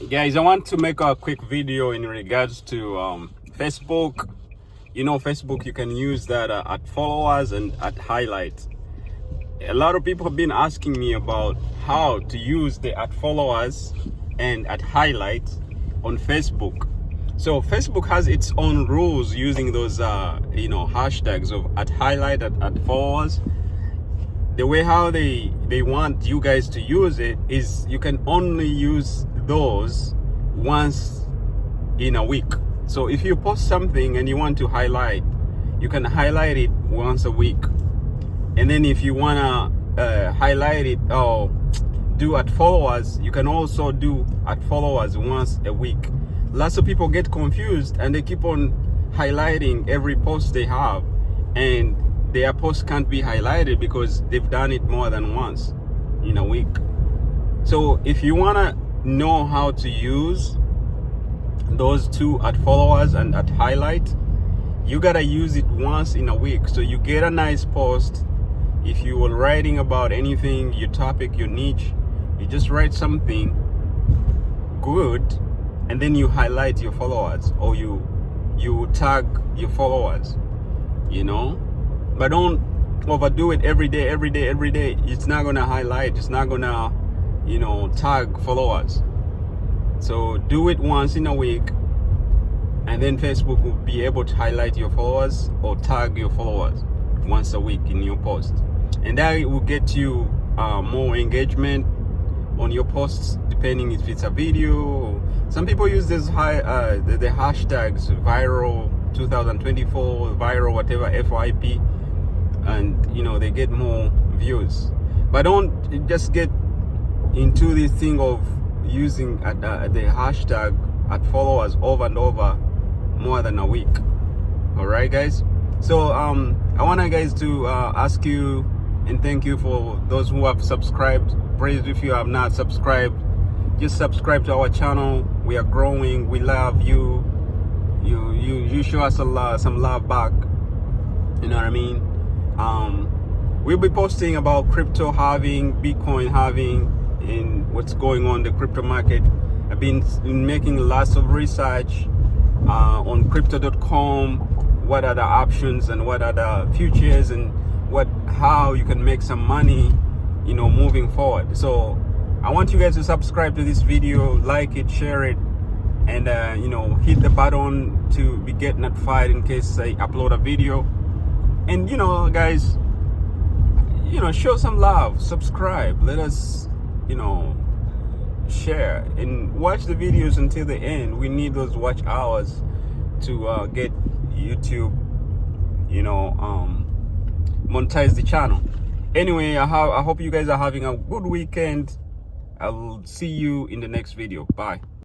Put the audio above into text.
Guys, I want to make a quick video in regards to Facebook. You know, Facebook, you can use that at followers and at highlights. A lot of people have been asking me about how to use the at followers and at highlights on Facebook. So Facebook has its own rules using those hashtags of at highlight, at followers. The way how they want you guys to use it is you can only use those once in a week. So if you post something and you want to highlight, you can highlight it once a week. And then if you wanna highlight it or do at followers, you can also do at followers once a week. Lots of people get confused and they keep on highlighting every post they have, and their post can't be highlighted because they've done it more than once in a week. So if you wanna know how to use those two, at followers and at highlight, you gotta use it once in a week. So you get a nice post. If you were writing about anything, your topic, your niche, you just write something good and then you highlight your followers, or you tag your followers, but don't overdo it every day. It's not gonna highlight, it's not gonna tag followers. So do it once in a week, and then Facebook will be able to highlight your followers or tag your followers once a week in your post, and that will get you more engagement on your posts, depending if it's a video. Some people use this the hashtags viral 2024, viral whatever, FYP, and they get more views. But don't just get into this thing of using the hashtag at followers over and over more than a week. All right, guys. So I want you guys to ask you and thank you for those who have subscribed. Please, if you have not subscribed, just subscribe to our channel. We are growing. We love you. You show us some love back. You know what I mean? We'll be posting about crypto halving, Bitcoin halving, and what's going on in the crypto market. I've been making lots of research on crypto.com. What are the options and what are the futures, and how you can make some money, moving forward. So I want you guys to subscribe to this video, like it, share it, and hit the button to get notified in case I upload a video. And guys, show some love, subscribe, let us share and watch the videos until the end. We need those watch hours to get YouTube monetize the channel. Anyway, I hope you guys are having a good weekend. I'll see you in the next video. Bye.